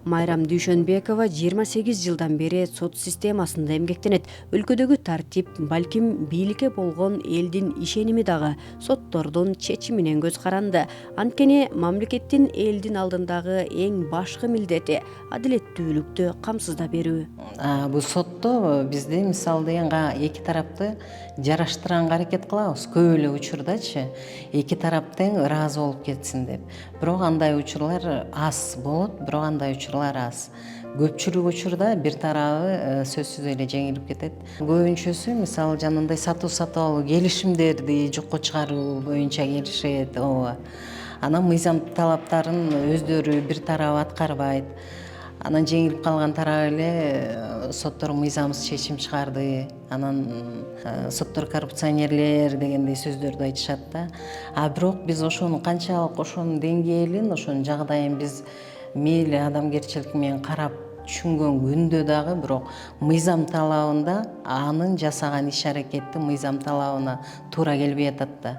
Майрам Дүйшөнбекова 28 жылдан бери сот системасында эмгектенет. Өлкөдөгү тартип, балким бийликке болгон элдин ишеними дагы соттордун чечиминен көз каранды. Анткени мамлекеттин элдин алдындагы эң башкы милдети адилеттүүлүктү камсыздап берүү. Бул сотто бизде мисалы эки тарапты жараштыранга аракет кылабыз. Көп эле учурдачы эки тарап тең ыраазы болуп кетсин деп. Бирок андай учурлар аз болот, бирок андай учурлар аз. Көпчүлүк учурда бир тарабы сөзсүз эле жеңилип кетет. Көбүнчөсү мисалы жанагындай сатуу алуу келишимдерди жокко чыгаруу боюнча келишет. Анан мыйзам талаптарын өздөрү бир тарабы аткарбайт. Анан жеңилип калган тарап эле соттор мыйзамсыз чечим чыгарды. Анан соттор коррупционерлер дегендей сөздөрдү айтышат да. Бирок биз ошону канчалык ошонун деңгээлин, ошонун жагдайын биз мейли адамгерчилик менен карап түшүнгөн күндө дагы бирок мыйзам талабында анын жасаган иш аракети мыйзам талабына туура келбей атат да.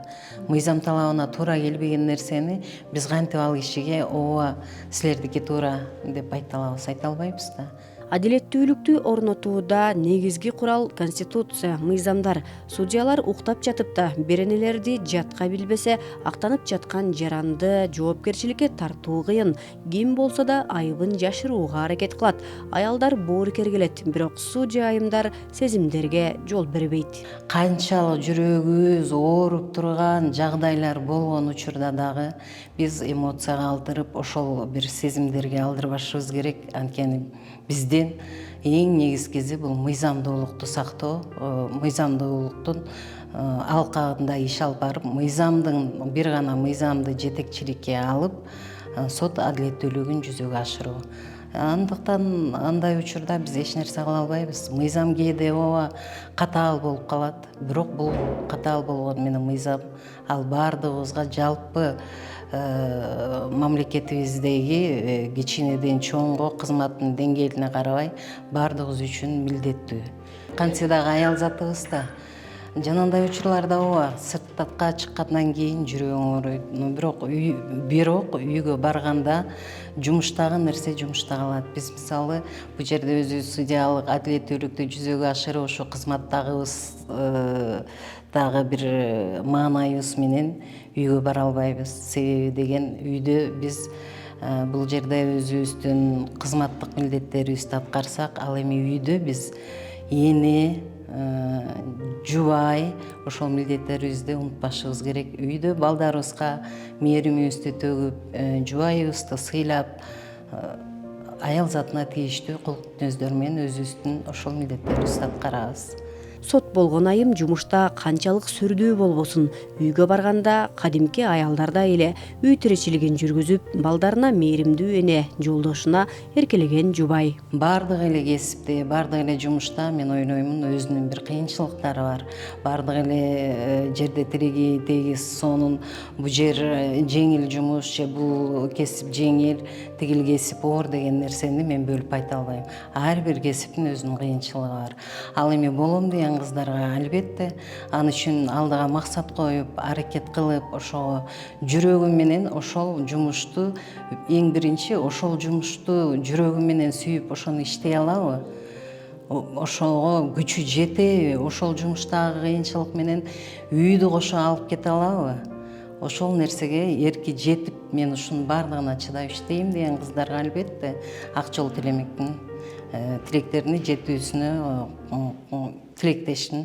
Мыйзам талабына туура келбеген нерсени биз кантип ал кишиге ооба силердики туура деп айта алабыз, айта албайбыз да. Адилеттүүлүктү орнотууда негизги курал конституция, мыйзамдар. Судьялар уктап жатып да беренелерди жатка билбесе, актанып жаткан жаранды жоопкерчиликке тартуу кыйын. Ким болсо да айыбын жашырууга аракет кылат. Аялдар боорукер келет, бирок судья айымдар сезимдерге жол бербейт. Канчалык жүрөгүбүз ооруп турган жагдайлар болгон учурда дагы биз эмоцияга алдырып, ошол бир сезимдерге алдырбашыбыз керек. Анткени бизден эң негизгиси бул мыйзамдуулукту сактоо, мыйзамдуулуктун алкагында иш алып барып, мыйзамдын бир гана мыйзамды жетекчиликке алып, сот адилеттүүлүгүн жүзөгө ашыруу. Андыктан андай учурда биз эч нерсе кыла албайбыз. Мыйзам кээде ооба катаал болуп калат. Бирок бул катаал болгону менен мыйзам ал баардыгыбызга жалпы мамлекетибиздеги кичинеден чоңго кызматтын деңгээлине карабай баардыгыбыз үчүн милдеттүү. Кантсе дагы аял затыбыз да жанагындай учурларда ооба сыртка чыккандан кийин жүрөгүң ооруйт. Бирок үйгө барганда жумуштагы нерсе жумушта калат. Биз мисалы бул жерде өзүбүз судьялык адилеттүүлүктү жүзөгө ашырып ошо кызматтагыбыз дагы бир маанайыбыз менен үйгө бара албайбыз. Себеби деген үйдө биз бул жерде өзүбүздүн кызматтык милдеттерибизди аткарсак, ал эми үйдө биз эне, жубай ошол милдеттерибизди унутпашыбыз керек. Үйдө балдарыбызга мээримибизди төгүп, жубайыбызды сыйлап, аял затына тийиштүү кулк мүнөздөр менен өзүбүздүн ошол милдеттерибизди аткарабыз. Сот болгон айым жумушта канчалык сүрдүү болбосун, үйгө барганда кадимки аялдардай эле үй тиричилигин жүргүзүп, балдарына мээримдүү эне, жолдошуна эркелеген жубай. Бардык эле кесипте, бардык эле жумушта мен ойлоймун өзүнүн бир кыйынчылыктары бар. Бардык эле жерде тириги тегиз сонун бул жер жеңил жумуш же бул кесип жеңил, тигил кесип оор деген нерсени мен бөлүп айта албайм. Ар бир кесиптин өзүнүн кыйынчылыгы бар. Ал эми болом деген кыздарга албетте ал үчүн алдыга максат коюп, аракет кылып, ошого жүрөгү менен ошол жумушту эң биринчи ошол жумушту жүрөгү менен сүйүп ошону иштей алабы? Ошого күчү жетеби? Ошол жумуштагы кыйынчылык менен үйдү кошо алып кете алабы? Ошол нерсеге эрки жетип, мен ушунун бардыгына чыдап иштейм деген кыздарга албетте ак жол тилемекмин. Тилектерине жетүүсүнө тилектешмин.